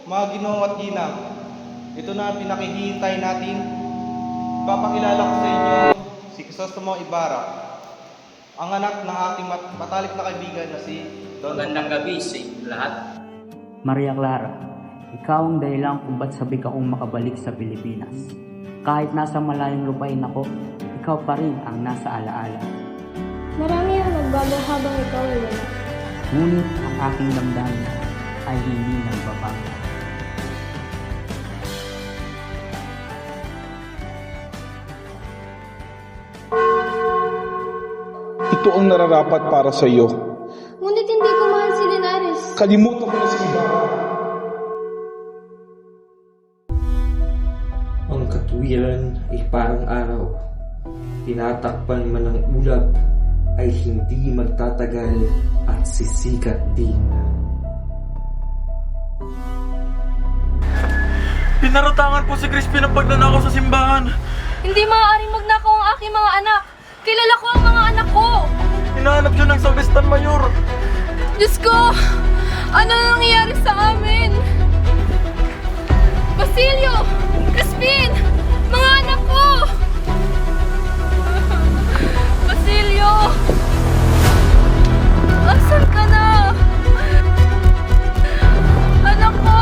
Mga Ginoo at Ginang, ito na ang pinakihintay natin. Papakilala ko sa inyo si Crisostomo Ibarra, ang anak ng ating matalik na kaibigan na si Don. Magandang gabi sa lahat. Maria Clara, ikaw ang dahilan kung ba't sabik akong makabalik sa Pilipinas. Kahit nasa malayong lupain ako, ikaw pa rin ang nasa alaala. Marami ang nagbago habang ikaw ay wala. Ngunit ang aking damdamin ay hindi nagbabago. Ito ang nararapat para sa iyo. Ngunit hindi ko mahal si Linares. Kalimutan mo na si Ibarra. Ang katuwiran ay parang araw. Tinatakpan man ng ulap ay hindi magtatagal at sisikat din. Pinarutangan po si Crispin ang pagnanakaw sa simbahan. Hindi maaaring magnakaw ang aking mga anak. Kilala ko ang mga anak ko. Hinahanap siya ng Salvestan Mayor. Diyos ko! Ano na nangyayari sa amin? Basilio! Crispin! Mga anak ko! Basilio! Asan ka na? Anak ko!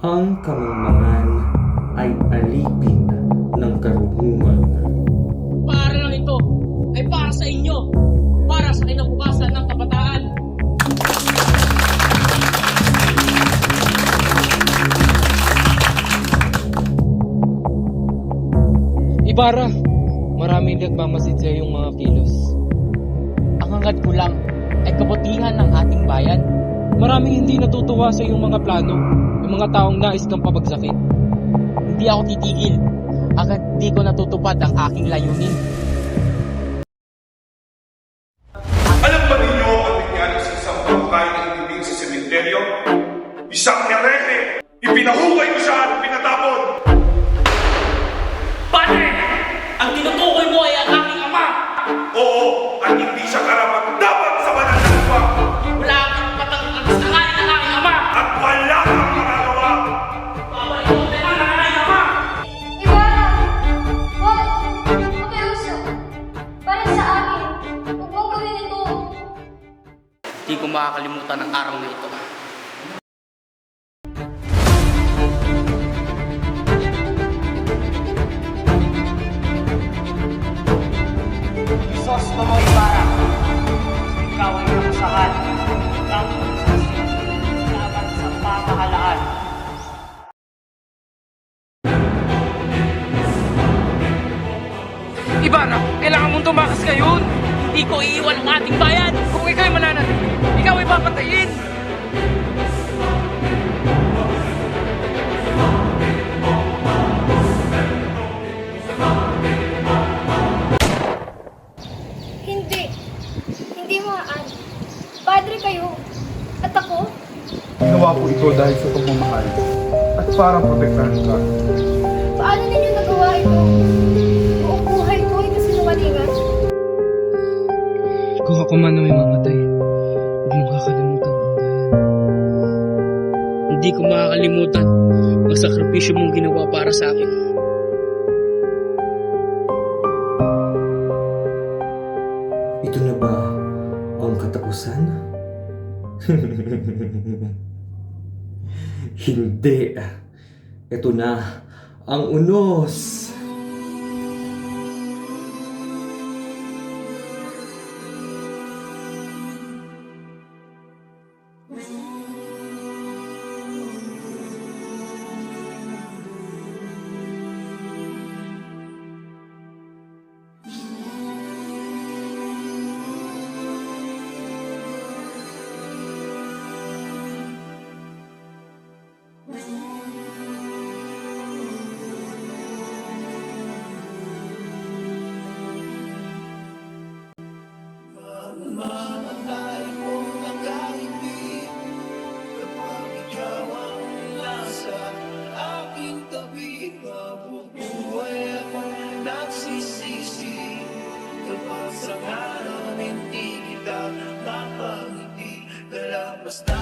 Ang kamangmangan ay alipin ng karunungan. Para lang ito ay para sa inyo, para sa kinabukasan ng kabataan. Ibarra, maraming nagmamasid sa iyong mga kilos. Ang hangad ko lang ay kabutihan ng ating bayan. Maraming hindi natutuwa sa iyong mga plano, yung mga taong nais kang pabagsakin. Hindi ako titigil hanggat di ko natutupad ang aking layunin. Alam ba ninyo ang nangyari sa isang barangay na inibig sa sementeryo? Isang herehe! Ipinahukay ko siya at pinatapon! Padre! Ang tinutukoy mo ay ang aking ama! Oo, at hindi siya karapat dapat sa banal na lupa! Wala kang patang-alis na kaya ng aking ama! At wala kang magagawa! Babalik ko ang pera ng aking ama! Ibarra! Huwag! Makiusap! Para sa akin, huwag mong gawin ito. Hindi ko makakalimutan ang araw na ito. Crisostomo Ibarra, ikaw ay nakasahan ng laban sa pamahalaan. Ibarra, kailangan mong tumakas ngayon. Hindi ko iiwan ang ating bayan! Kung ikaw ay mananatili, ikaw ay papatayin. Hindi. Hindi maaari. Padre kayo. At ako? Ginawa ko ito dahil sa pagmamahal at para protektahan ka. Paano ninyo nagawa ito? Buong buhay ko ay kasinungalingan. Kung ako man ay mamatay, huwag mong kakalimutan ang bayan. Hindi ko makakalimutan ang sakripisyo mong ginawa para sa akin. Ito na ba ang katapusan? Hindi. Ito na ang unos. basta